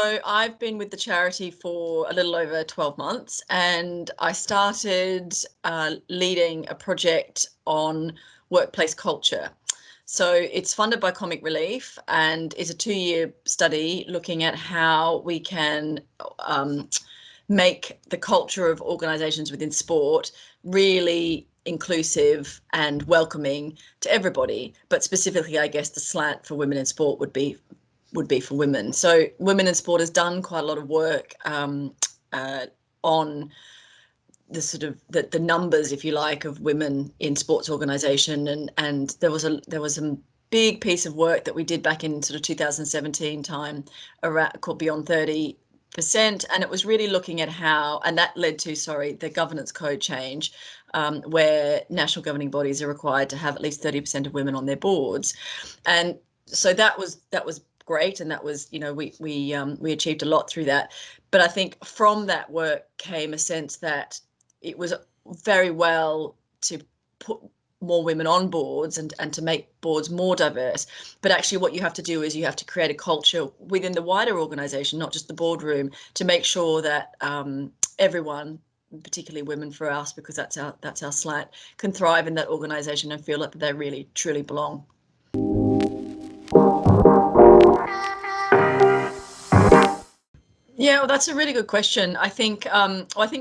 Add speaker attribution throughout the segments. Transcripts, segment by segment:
Speaker 1: So I've been with the charity for a little over 12 months, and I started leading a project on workplace culture. So it's funded by Comic Relief and is a 2-year study looking at how we can make the culture of organisations within sport really inclusive and welcoming to everybody. But specifically, I guess the slant for women in sport would be for women. So Women in Sport has done quite a lot of work on the sort of the numbers, if you like, of women in sports organisation, and there was a big piece of work that we did back in sort of 2017 time around, called Beyond 30%, and it was really looking at how, and that led to the governance code change, where national governing bodies are required to have at least 30% of women on their boards. And so that was great, and that was, we achieved a lot through that. But I think from that work came a sense that it was very well to put more women on boards and to make boards more diverse. But actually what you have to do is you have to create a culture within the wider organisation, not just the boardroom, to make sure that everyone, particularly women for us, because that's our slant, can thrive in that organisation and feel like they really truly belong. Yeah, well, that's a really good question. I think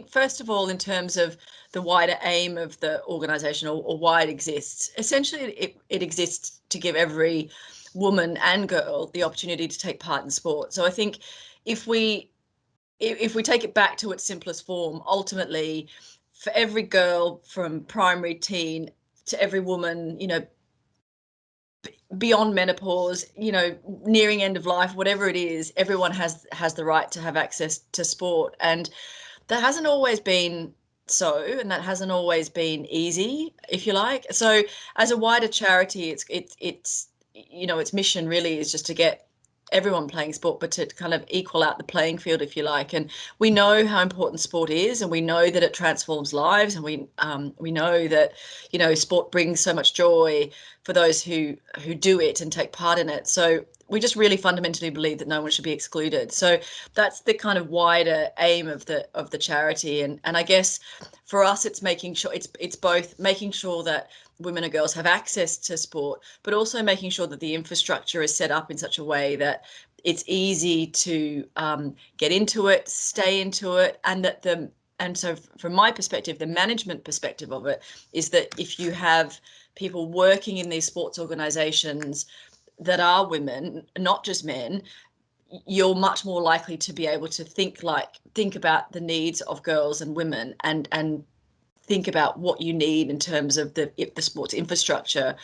Speaker 1: first of all, in terms of the wider aim of the organisation, or why it exists, essentially it exists to give every woman and girl the opportunity to take part in sport. So I think if we take it back to its simplest form, ultimately, for every girl from primary teen to every woman, beyond menopause, nearing end of life, whatever it is, everyone has the right to have access to sport. And that hasn't always been so, and that hasn't always been easy, if you like. So as a wider charity, its mission really is just to get everyone playing sport, but to kind of equal out the playing field, if you like. And we know how important sport is, and we know that it transforms lives, and we know that sport brings so much joy for those who do it and take part in it. So we just really fundamentally believe that no one should be excluded. So that's the kind of wider aim of the charity. And I guess for us, it's making sure it's both making sure that women and girls have access to sport, but also making sure that the infrastructure is set up in such a way that it's easy to get into it, stay into it, and so from my perspective, the management perspective of it is that if you have people working in these sports organizations that are women, not just men, you're much more likely to be able to think about the needs of girls and women, and think about what you need in terms of the sports infrastructure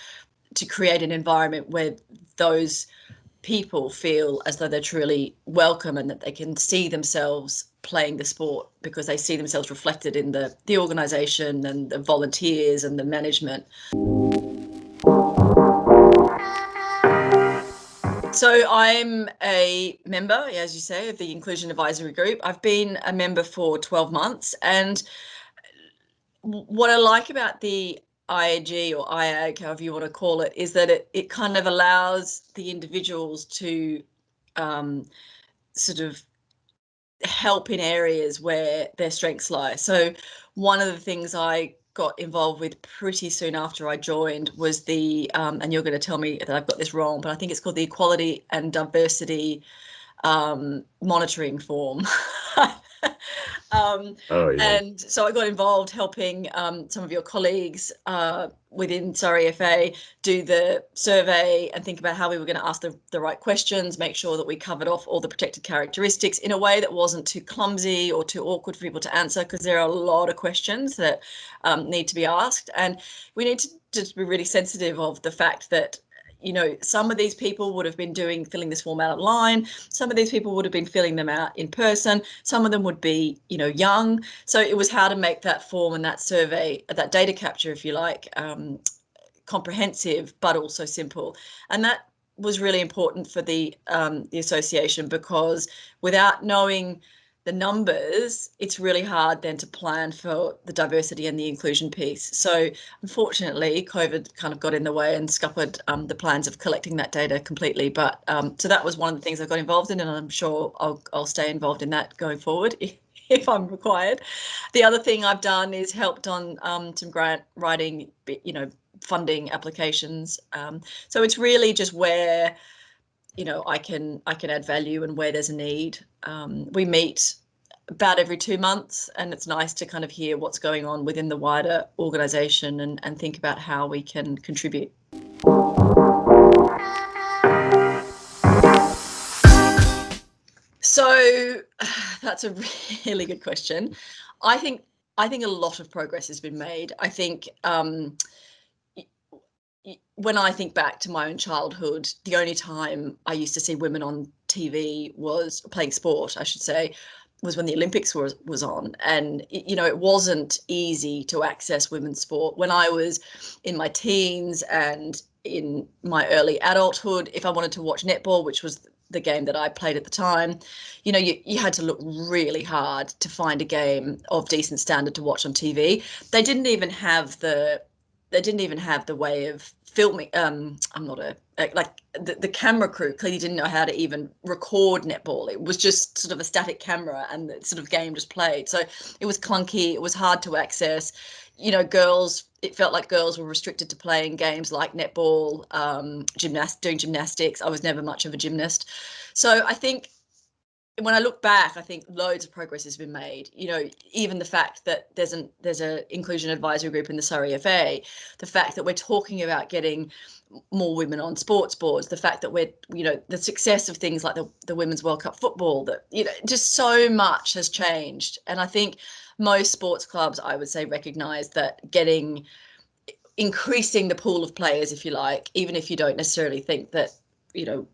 Speaker 1: to create an environment where those people feel as though they're truly welcome and that they can see themselves playing the sport because they see themselves reflected in the organisation and the volunteers and the management. So I'm a member, as you say, of the Inclusion Advisory Group. I've been a member for 12 months, and what I like about the IAG, or IAG, however you want to call it, is that it kind of allows the individuals to sort of help in areas where their strengths lie. So one of the things I got involved with pretty soon after I joined was the, and you're going to tell me that I've got this wrong, but I think it's called the Equality and Diversity Monitoring Form. And so I got involved helping some of your colleagues within Surrey FA do the survey and think about how we were going to ask the right questions, make sure that we covered off all the protected characteristics in a way that wasn't too clumsy or too awkward for people to answer, because there are a lot of questions that need to be asked. And we need to just be really sensitive of the fact that some of these people would have been filling this form out online. Some of these people would have been filling them out in person. Some of them would be, young. So it was how to make that form and that survey, that data capture, if you like, comprehensive, but also simple. And that was really important for the association, because without knowing the numbers, it's really hard then to plan for the diversity and the inclusion piece. So unfortunately, COVID kind of got in the way and scuppered the plans of collecting that data completely. But so that was one of the things I got involved in, and I'm sure I'll stay involved in that going forward if I'm required. The other thing I've done is helped on some grant writing, funding applications. So it's really just where I can add value and where there's a need. We meet about every 2 months, and it's nice to kind of hear what's going on within the wider organisation and think about how we can contribute. So that's a really good question. I think a lot of progress has been made. I think when I think back to my own childhood, the only time I used to see women on TV was playing sport, I should say, was when the Olympics was on. And, it wasn't easy to access women's sport. When I was in my teens and in my early adulthood, if I wanted to watch netball, which was the game that I played at the time, you had to look really hard to find a game of decent standard to watch on TV. They didn't even have the way of filming. I'm not the camera crew clearly didn't know how to even record netball. It was just sort of a static camera and the sort of game just played. So it was clunky. It was hard to access. Girls, it felt like girls were restricted to playing games like netball, doing gymnastics. I was never much of a gymnast. So I think when I look back, I think loads of progress has been made. Even the fact that there's a inclusion advisory group in the Surrey FA, the fact that we're talking about getting more women on sports boards, the fact that we're, the success of things like the Women's World Cup football, that, just so much has changed. And I think most sports clubs, I would say, recognise that increasing the pool of players, if you like, even if you don't necessarily think that,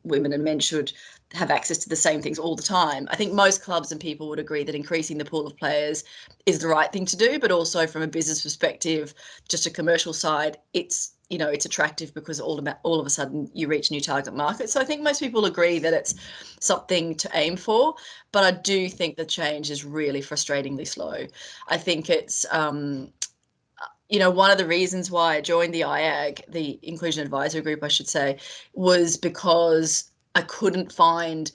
Speaker 1: women and men should have access to the same things all the time. I think most clubs and people would agree that increasing the pool of players is the right thing to do, but also from a business perspective, just a commercial side, it's attractive because all of a sudden you reach new target markets. So I think most people agree that it's something to aim for, but I do think the change is really frustratingly slow. I think it's one of the reasons why I joined the IAG, the Inclusion Advisory Group, I should say, was because I couldn't find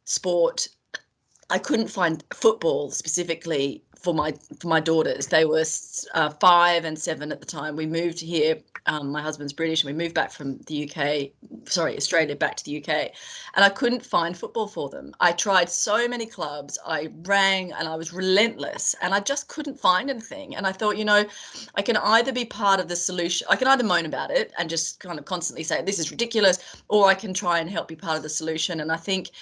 Speaker 1: sport. I couldn't find football specifically for my daughters. They were 5 and 7 at the time. We moved here. My husband's British, and we moved back from Australia back to the UK, and I couldn't find football for them. I tried so many clubs. I rang and I was relentless, and I just couldn't find anything. And I thought, I can either be part of the solution. I can either moan about it and just kind of constantly say this is ridiculous, or I can try and help be part of the solution. And I think,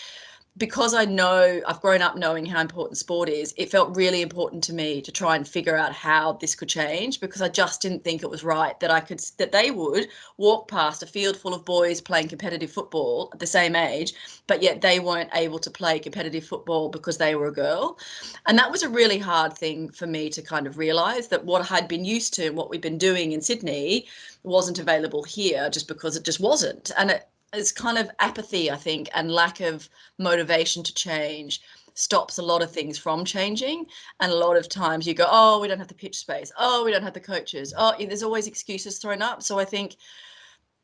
Speaker 1: because I've grown up knowing how important sport is, it felt really important to me to try and figure out how this could change, because I just didn't think it was right that they would walk past a field full of boys playing competitive football at the same age, but yet they weren't able to play competitive football because they were a girl. And that was a really hard thing for me to kind of realize, that what I'd been used to and what we'd been doing in Sydney wasn't available here just because it just wasn't. And it's kind of apathy, I think, and lack of motivation to change stops a lot of things from changing. And a lot of times you go, oh, we don't have the pitch space. Oh, we don't have the coaches. Oh, there's always excuses thrown up. So I think,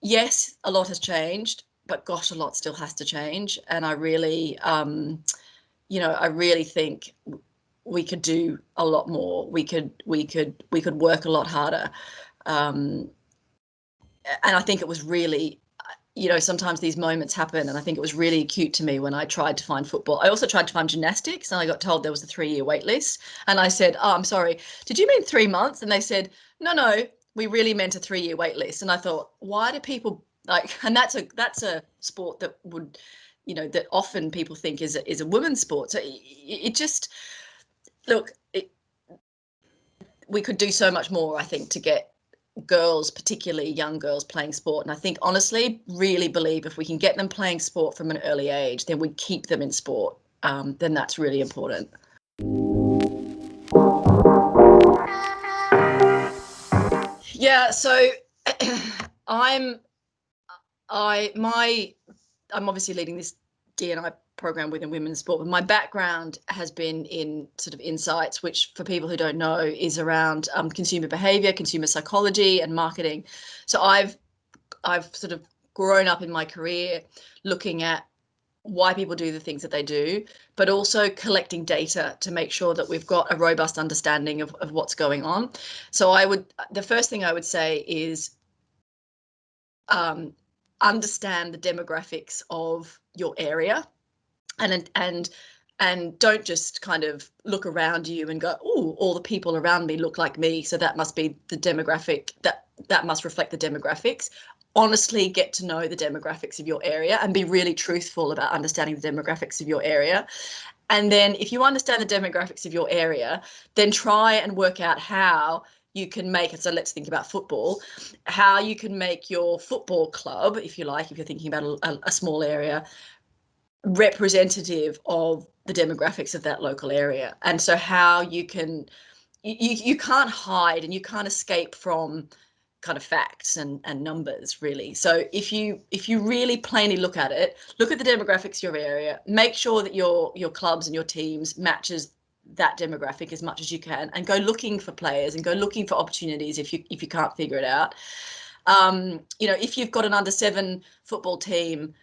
Speaker 1: yes, a lot has changed, but gosh, a lot still has to change. And I really, I really think we could do a lot more. We could work a lot harder. And I think it was really, sometimes these moments happen, and I think it was really acute to me when I tried to find football. I also tried to find gymnastics, and I got told there was a 3-year wait list. And I said, oh, I'm sorry, did you mean 3 months? And they said, no, we really meant a 3-year wait list. And I thought, why do people and that's a sport that would, that often people think is a women's sport. So it just, look, we could do so much more, I think, to get girls, particularly young girls, playing sport. And I think, honestly, really believe if we can get them playing sport from an early age, then we keep them in sport. Then that's really important. Yeah, so I'm obviously leading this D&I program within women's sport, but my background has been in sort of insights, which for people who don't know is around consumer behavior, consumer psychology and marketing. So I've sort of grown up in my career looking at why people do the things that they do, but also collecting data to make sure that we've got a robust understanding of what's going on. So the first thing I would say is understand the demographics of your area, and don't just kind of look around you and go, oh, all the people around me look like me, so that must be the demographic, that must reflect the demographics. Honestly get to know the demographics of your area and be really truthful about understanding the demographics of your area. And then if you understand the demographics of your area, then try and work out how you can make it. So let's think about football, how you can make your football club, if you like, if you're thinking about a small area, representative of the demographics of that local area. And so how you can't hide and you can't escape from kind of facts and numbers, really. So if you really plainly look at it, look at the demographics of your area, make sure that your clubs and your teams matches that demographic as much as you can, and go looking for players and go looking for opportunities if you can't figure it out. If you've got an under-7 football team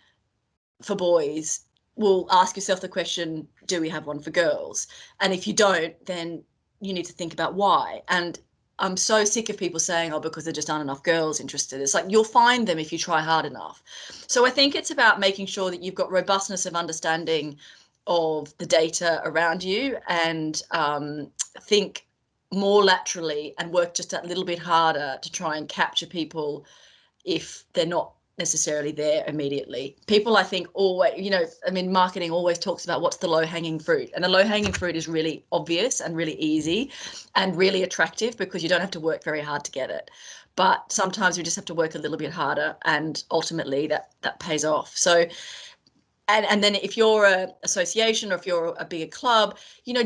Speaker 1: for boys, well, ask yourself the question, do we have one for girls? And if you don't, then you need to think about why. And I'm so sick of people saying, oh, because there just aren't enough girls interested. It's like, you'll find them if you try hard enough. So I think it's about making sure that you've got robustness of understanding of the data around you, and think more laterally and work just a little bit harder to try and capture people if they're not necessarily there immediately. People, I think, always, marketing always talks about what's the low-hanging fruit, and the low-hanging fruit is really obvious and really easy and really attractive because you don't have to work very hard to get it. But sometimes we just have to work a little bit harder, and ultimately that pays off. So and then if you're an association or if you're a bigger club,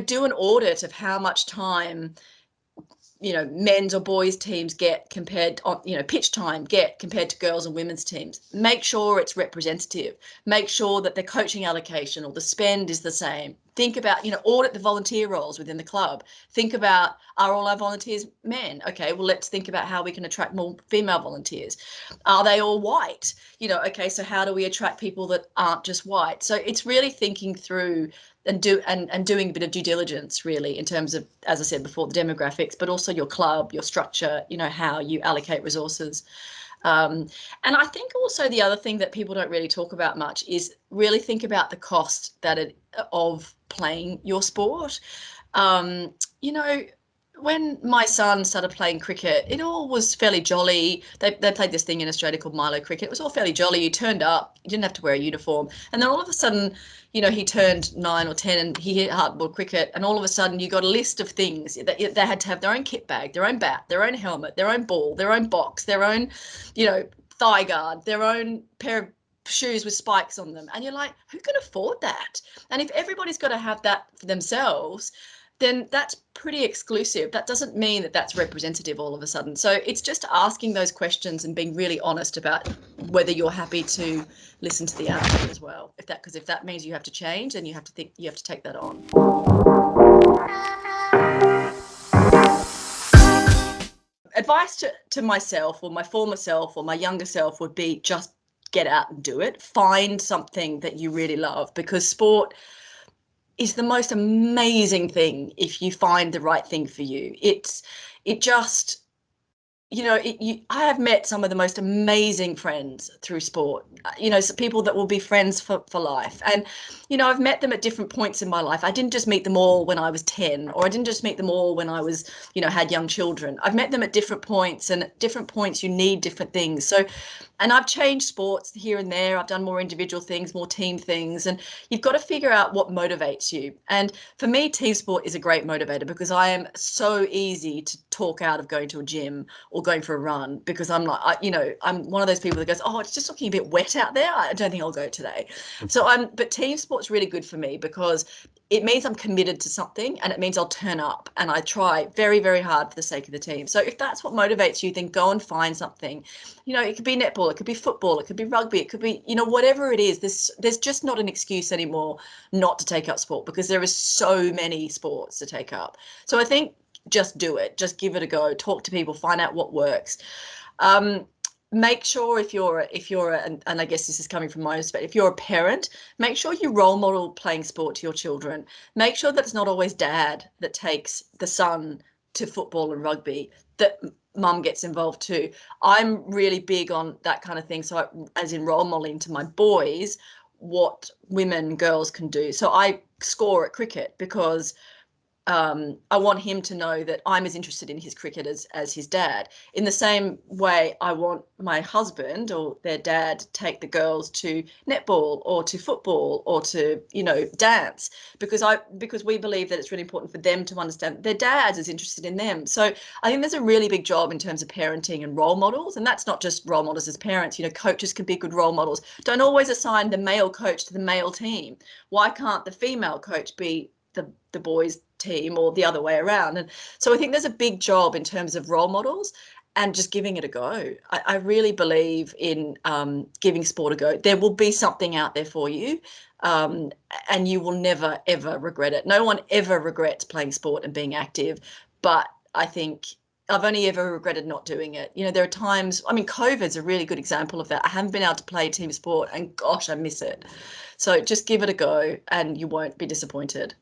Speaker 1: do an audit of how much time men's or boys teams get compared on, pitch time get compared to girls and women's teams. Make sure it's representative. Make sure that the coaching allocation or the spend is the same. Think about, audit the volunteer roles within the club. Think about, are all our volunteers men? Okay, well, let's think about how we can attract more female volunteers. Are they all white? Okay, so how do we attract people that aren't just white? So it's really thinking through and doing a bit of due diligence, really, in terms of, as I said before, the demographics, but also your club, your structure, how you allocate resources. And I think also the other thing that people don't really talk about much is really think about the cost of playing your sport. When my son started playing cricket, it all was fairly jolly. They played this thing in Australia called Milo cricket. It was all fairly jolly. You turned up, you didn't have to wear a uniform. And then all of a sudden, he turned 9 or 10 and he hit hardball cricket. And all of a sudden you got a list of things that they had to have: their own kit bag, their own bat, their own helmet, their own ball, their own box, their own, thigh guard, their own pair of shoes with spikes on them. And you're like, who can afford that? And if everybody's got to have that for themselves, then that's pretty exclusive. That doesn't mean that that's representative all of a sudden. So it's just asking those questions and being really honest about whether you're happy to listen to the output as well. Because if that means you have to change, then you have to take that on. Advice to myself or my former self or my younger self would be, just get out and do it. Find something that you really love, because sport is the most amazing thing if you find the right thing for you. I have met some of the most amazing friends through sport, so people that will be friends for life. And, I've met them at different points in my life. I didn't just meet them all when I was 10, or I didn't just meet them all when I was, had young children. I've met them at different points, and at different points you need different things. So, and I've changed sports here and there. I've done more individual things, more team things, and you've got to figure out what motivates you. And for me, team sport is a great motivator, because I am so easy talk out of going to a gym or going for a run because I'm like, I'm one of those people that goes, oh, it's just looking a bit wet out there. I don't think I'll go today. But team sport's really good for me because it means I'm committed to something, and it means I'll turn up and I try very, very hard for the sake of the team. So if that's what motivates you, then go and find something. It could be netball, it could be football, it could be rugby, it could be, whatever it is. There's just not an excuse anymore not to take up sport because there is so many sports to take up. So I think just do it, just give it a go, talk to people, find out what works. Make sure if you're and I guess this is coming from my perspective, if you're a parent, make sure you role model playing sport to your children. Make sure that it's not always dad that takes the son to football and rugby, that mum gets involved too. I'm really big on that kind of thing. So as in role modeling to my boys what women, girls can do. So I score at cricket because I want him to know that I'm as interested in his cricket as his dad. In the same way, I want my husband or their dad to take the girls to netball or to football or to, dance, because we believe that it's really important for them to understand that their dad is interested in them. So I think there's a really big job in terms of parenting and role models. And that's not just role models as parents. Coaches can be good role models. Don't always assign the male coach to the male team. Why can't the female coach be the boys team or the other way around? And so I think there's a big job in terms of role models and just giving it a go. I really believe in giving sport a go. There will be something out there for you, and you will never, ever regret it. No one ever regrets playing sport and being active, but I think I've only ever regretted not doing it. There are times, COVID's a really good example of that. I haven't been able to play team sport and gosh, I miss it. So just give it a go and you won't be disappointed.